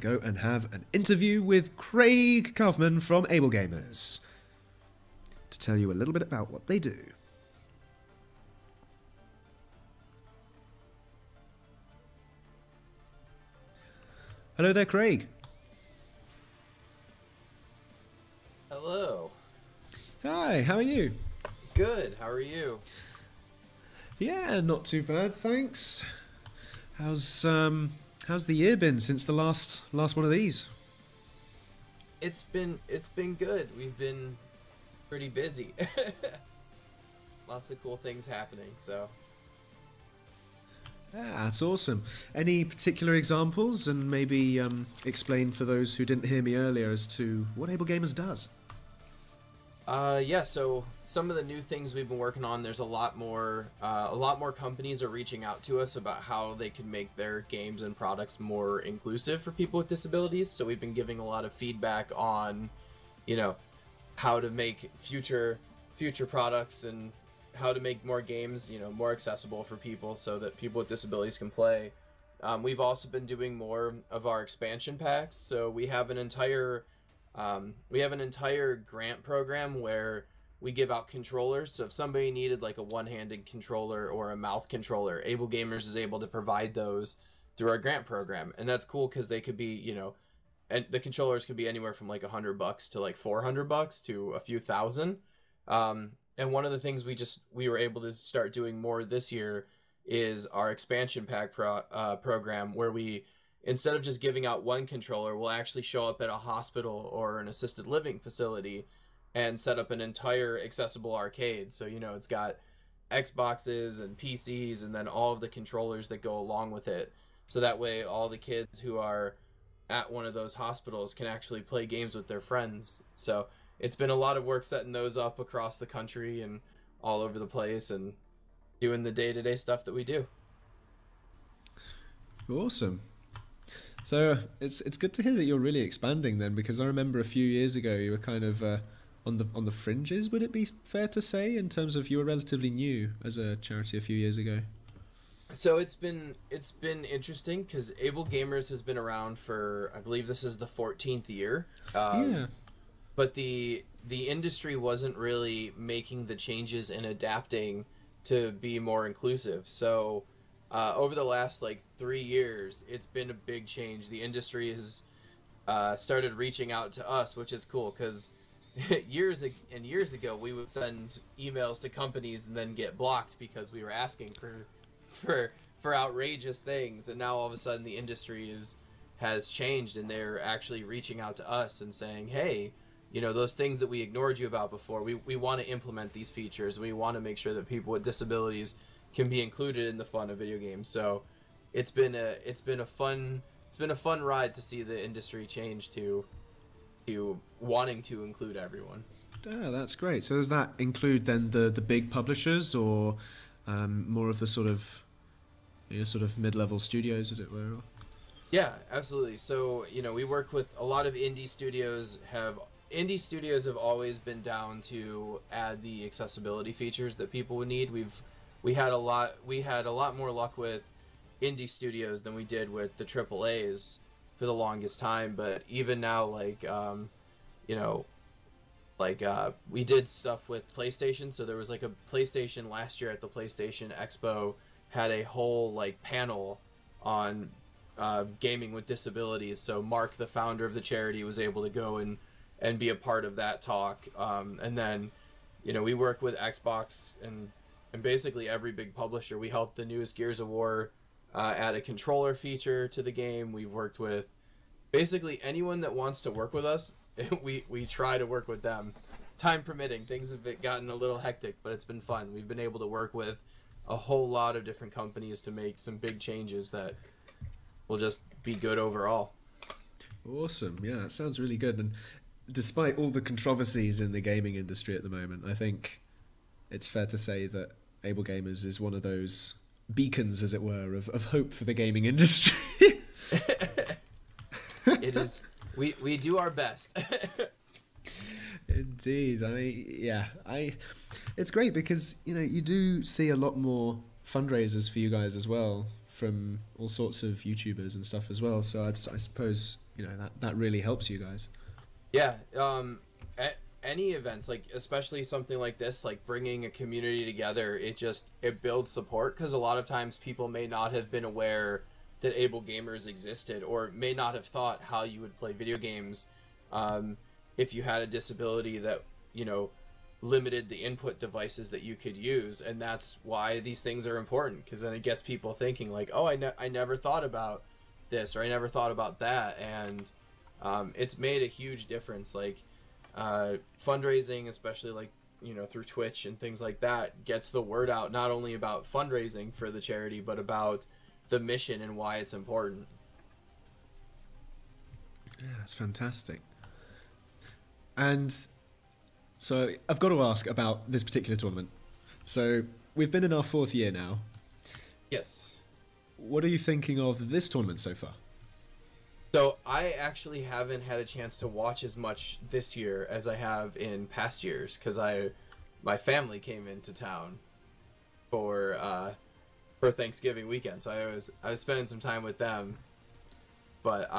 go and have an interview with Craig Kaufman from Ablegamers to tell you a little bit about what they do. Hello there, Craig. Hello. Hi, how are you? Good. How are you? Yeah, not too bad, thanks. How's the year been since the last one of these? It's been good. We've been pretty busy. Lots of cool things happening, so. Yeah, that's awesome. Any particular examples, and maybe explain for those who didn't hear me earlier as to what Ablegamers does? Yeah, so some of the new things we've been working on, there's a lot more companies are reaching out to us about how they can make their games and products more inclusive for people with disabilities. So we've been giving a lot of feedback on, you know, how to make future products and how to make more games, you know, more accessible for people so that people with disabilities can play. We've also been doing more of our expansion packs. So we have an entire grant program where we give out controllers. So if somebody needed like a one-handed controller or a mouth controller, Ablegamers is able to provide those through our grant program. And that's cool because they could be, you know, and the controllers could be anywhere from like $100 to like $400 to a few thousand. And one of the things we were able to start doing more this year is our expansion pack program, where we, instead of just giving out one controller, we'll actually show up at a hospital or an assisted living facility and set up an entire accessible arcade. So, you know, it's got Xboxes and PCs and then all of the controllers that go along with it. So that way all the kids who are at one of those hospitals can actually play games with their friends. So it's been a lot of work setting those up across the country and all over the place and doing the day-to-day stuff that we do. Awesome. So it's good to hear that you're really expanding then, because I remember a few years ago you were kind of on the fringes. Would it be fair to say, in terms of you were relatively new as a charity a few years ago? So it's been interesting because Ablegamers has been around for, I believe this is the 14th year. Yeah. But the industry wasn't really making the changes and adapting to be more inclusive. So over the last like 3 years, it's been a big change. The industry has started reaching out to us, which is cool because years ago we would send emails to companies and then get blocked because we were asking for outrageous things, and now all of a sudden the industry has changed and they're actually reaching out to us and saying, hey, you know, those things that we ignored you about before, we want to implement these features. We want to make sure that people with disabilities can be included in the fun of video games. So it's been a fun ride to see the industry change to wanting to include everyone. Oh, that's great. So does that include then the big publishers, or more of the sort of mid-level studios, as it were? Yeah, absolutely. So, you know, we work with a lot of indie studios. Indie studios have always been down to add the accessibility features that people would need. We had a lot more luck with indie studios than we did with the AAAs for the longest time. But even now, like we did stuff with PlayStation. So there was like a PlayStation last year at the PlayStation Expo had a whole like panel on gaming with disabilities. So Mark, the founder of the charity, was able to go and be a part of that talk. And then, you know, we work with Xbox and basically every big publisher. We helped the newest Gears of War add a controller feature to the game. We've worked with basically anyone that wants to work with us. We try to work with them. Time permitting, things have gotten a little hectic, but it's been fun. We've been able to work with a whole lot of different companies to make some big changes that will just be good overall. Awesome. Yeah, that sounds really good. And despite all the controversies in the gaming industry at the moment, I think it's fair to say that Ablegamers is one of those beacons, as it were, of hope for the gaming industry. It is. We do our best. Indeed. It's great because, you know, you do see a lot more fundraisers for you guys as well from all sorts of YouTubers and stuff as well. So I suppose you know, that really helps you guys. Yeah, at any events, like especially something like this, like bringing a community together, it builds support, because a lot of times people may not have been aware that Ablegamers existed, or may not have thought how you would play video games if you had a disability that, you know, limited the input devices that you could use. And that's why these things are important, because then it gets people thinking like, oh, I never thought about this, or I never thought about that. And it's made a huge difference. Like fundraising, especially like, you know, through Twitch and things like that, gets the word out, not only about fundraising for the charity, but about the mission and why it's important. Yeah, that's fantastic. And so I've got to ask about this particular tournament. So we've been in our 4th year now. Yes. What are you thinking of this tournament so far? So I actually haven't had a chance to watch as much this year as I have in past years, because my family came into town for Thanksgiving weekend, so I was spending some time with them. But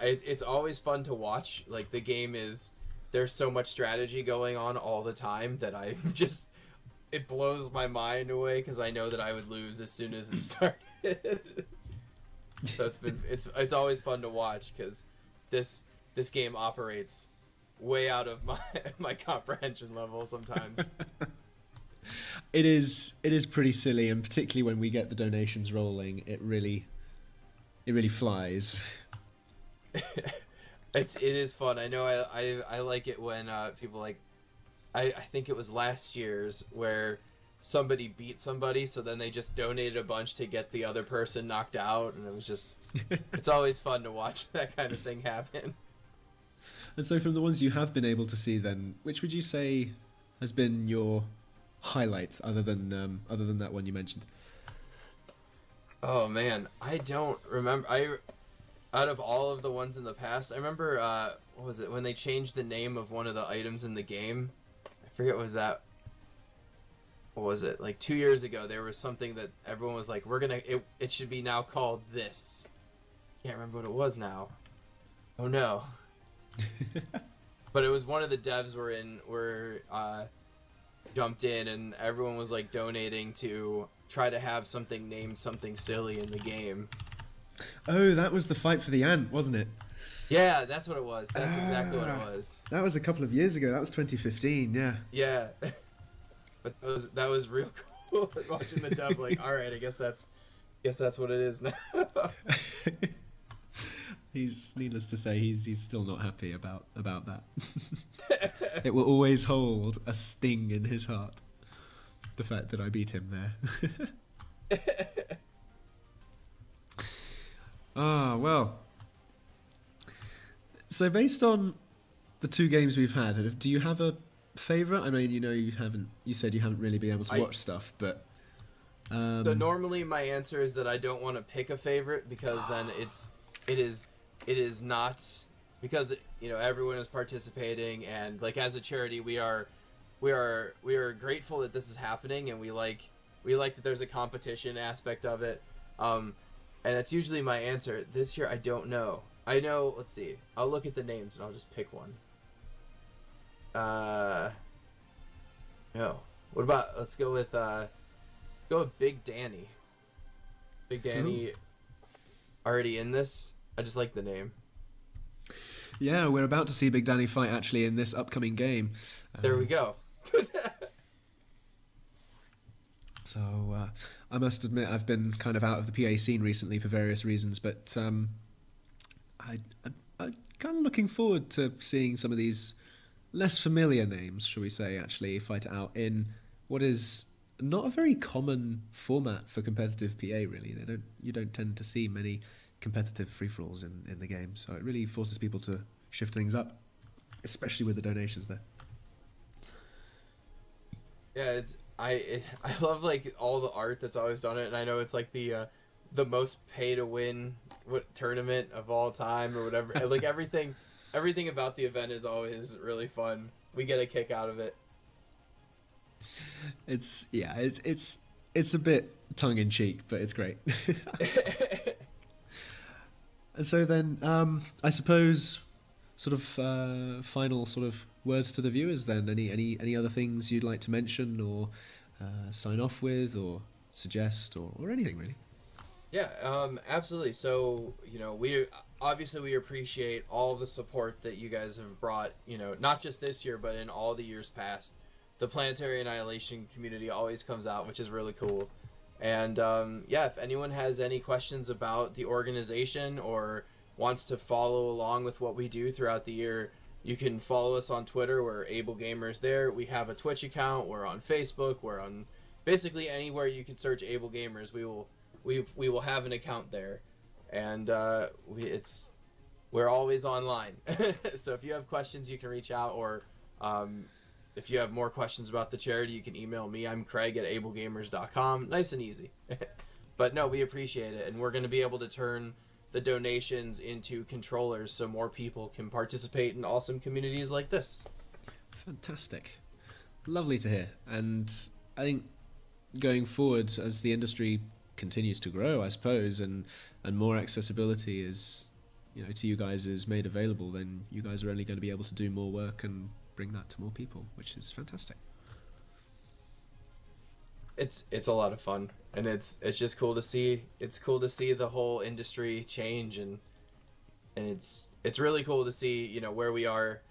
it's always fun to watch. Like, the game there's so much strategy going on all the time that it blows my mind away, because I know that I would lose as soon as it started. So it's always fun to watch, because this game operates way out of my comprehension level sometimes. It is pretty silly, and particularly when we get the donations rolling, it really flies. It is fun. I know I like it when people like, I think it was last year's, where somebody beat somebody, so then they just donated a bunch to get the other person knocked out, and it was just it's always fun to watch that kind of thing happen. And so from the ones you have been able to see then, which would you say has been your highlight, other than that one you mentioned? Oh man, I don't remember. Out of all of the ones in the past, I remember what was it, when they changed the name of one of the items in the game? I forget what was that. What was it? Like 2 years ago, there was something that everyone was like, it should be now called this. Can't remember what it was now. Oh no. But it was one of the devs were jumped in, and everyone was like donating to try to have something named something silly in the game. Oh, that was the fight for the ant, wasn't it? Yeah, that's what it was. That's exactly what it was. That was a couple of years ago. That was 2015, yeah. Yeah. But that was real cool. Watching the dev, like, all right, I guess that's what it is now. Needless to say, he's still not happy about that. It will always hold a sting in his heart, the fact that I beat him there. Well. So based on the 2 games we've had, do you have a favourite? I mean, you said you haven't really been able to watch stuff, but so normally my answer is that I don't want to pick a favorite, because then it is not, because everyone is participating, and like as a charity we are grateful that this is happening, and we like that there's a competition aspect of it, and that's usually my answer. This year I don't know. I know, let's see, I'll look at the names and I'll just pick one. No. What about, let's go with Big Danny. Big Danny. Ooh. Already in this. I just like the name. Yeah, we're about to see Big Danny fight actually in this upcoming game. There we go. So I must admit I've been kind of out of the PA scene recently for various reasons, but I'm kind of looking forward to seeing some of these less familiar names, shall we say, actually fight it out in what is not a very common format for competitive PA, really. You don't tend to see many competitive free-for-alls in the game, so it really forces people to shift things up, especially with the donations there. Yeah, I love like all the art that's always done it, and I know it's like the most pay-to-win tournament of all time or whatever. Like everything about the event is always really fun. We get a kick out of it. It's a bit tongue-in-cheek, but it's great. And so then, I suppose, sort of final sort of words to the viewers. Then, any other things you'd like to mention or sign off with, or suggest, or anything really? Yeah, absolutely. So, we appreciate all the support that you guys have brought, not just this year, but in all the years past. The Planetary Annihilation community always comes out, which is really cool. And, if anyone has any questions about the organization or wants to follow along with what we do throughout the year, you can follow us on Twitter. We're Ablegamers there. We have a Twitch account. We're on Facebook. We're on basically anywhere you can search Ablegamers. We will have an account there, and we're always online. So if you have questions, you can reach out, or if you have more questions about the charity, you can email me. I'm Craig at ablegamers.com. Nice and easy. But no, we appreciate it, and we're going to be able to turn the donations into controllers so more people can participate in awesome communities like this. Fantastic. Lovely to hear. And I think going forward, as the industry continues to grow, I suppose, and more accessibility is, to you guys is made available, then you guys are only going to be able to do more work and bring that to more people, which is fantastic. It's a lot of fun, and it's just cool to see. It's cool to see the whole industry change, and it's really cool to see where we are,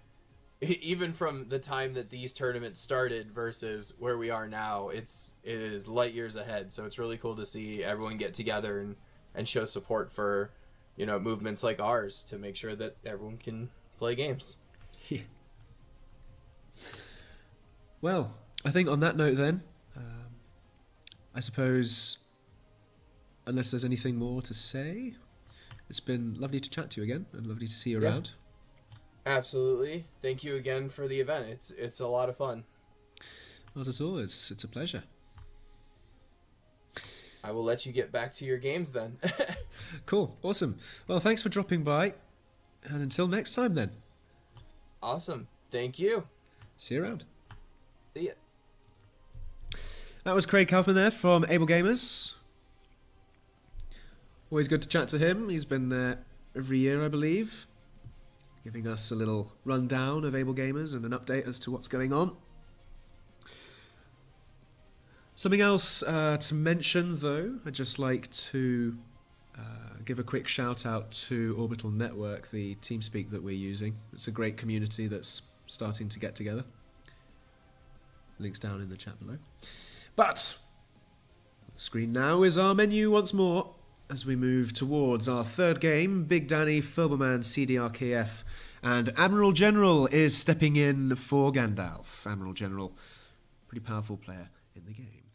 even from the time that these tournaments started versus where we are now. It is light years ahead. So it's really cool to see everyone get together and show support for movements like ours to make sure that everyone can play games. Yeah. Well, I think on that note then, I suppose, unless there's anything more to say, it's been lovely to chat to you again and lovely to see you around. Absolutely. Thank you again for the event. It's a lot of fun. Not at all. It's a pleasure. I will let you get back to your games then. Cool. Awesome. Well, thanks for dropping by. And until next time then. Awesome. Thank you. See you around. See ya. That was Craig Kaufman there from Ablegamers. Always good to chat to him. He's been there every year, I believe, giving us a little rundown of Ablegamers and an update as to what's going on. Something else to mention, though, I'd just like to give a quick shout out to Orbital Network, the TeamSpeak that we're using. It's a great community that's starting to get together. Links down in the chat below. But on the screen now is our menu once more as we move towards our third game, Big Danny, Filberman, CDRKF, and Admiral General is stepping in for Gandalf. Admiral General, pretty powerful player in the game.